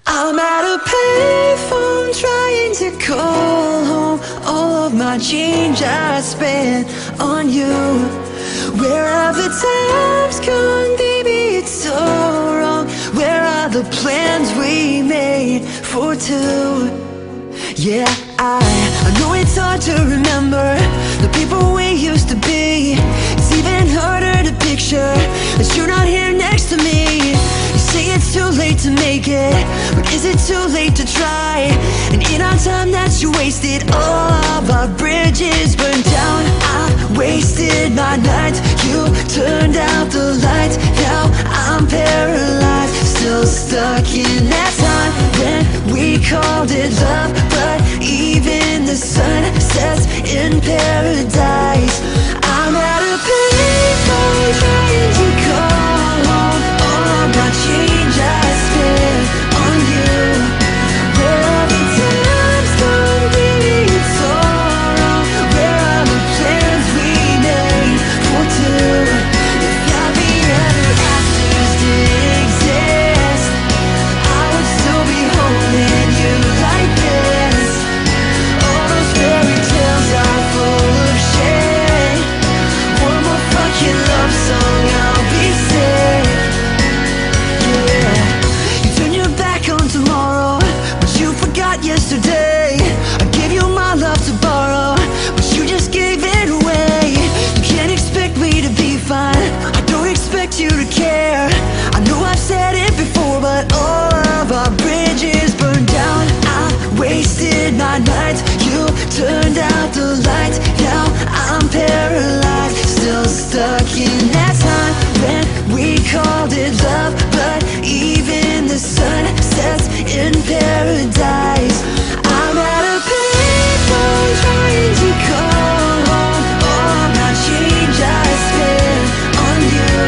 I'm at a payphone trying to call home. All of my change I spent on you. Where have the times gone, baby, it's so wrong. Where are the plans we made for two? Yeah, I know it's hard to remember the people we used to be. It's even harder to picture that you're not here next to me. You say it's too late to make it, but is it too late to try? And in our time that you wasted, all of our bridges burned down. I wasted my nights, you turned out the lights. Now I'm paralyzed, still stuck in that time when we called it love. But even the sun sets in paradise. I'm at a payphone trying to call home. All of my change I spent on you. Where are the times gone, baby, it's so wrong. Where are the plans we made for two? If happy ever afters did exist, I would still be holding you like this. All those fairy tales are full of shit. One more fucking love song, I'll be sick. Yeah, you turn your back on tomorrow, but you forgot yesterday. I gave you my love to borrow, but you just gave it away. You can't expect me to be fine, I don't expect you to care. I know I've said it before, but all of our bridges burned down. I wasted my nights, you turned out the lights. Now I'm paralyzed, still stuck in that time when we called it love. But even the sun sets in paradise. I'm at a payphone trying to call home. All of my change I spent on you.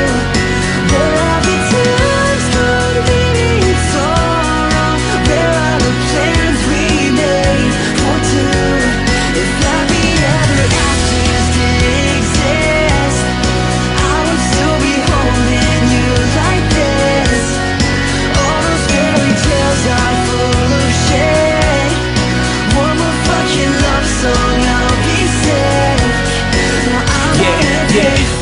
Where are the times gone, baby, it's so wrong. Where are the plans we made for two? If happy ever afters did exist, I would still be holding you like this. All those fairy tales are full of shit. One more fucking love song, I'll be sick. Now I'm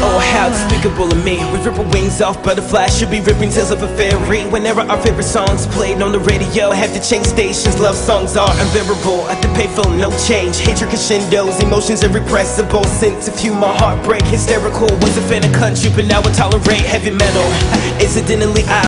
Oh, how despicable of me. We rip our wings off, butterflies should be ripping tails of a fairy. Whenever our favorite songs played on the radio, have to change stations. Love songs are unbearable. At the payphone, no change. Hatred crescendos, emotions irrepressible. Sense of humor, heartbreak, hysterical. Was a fan of country, but now I tolerate heavy metal. Incidentally, I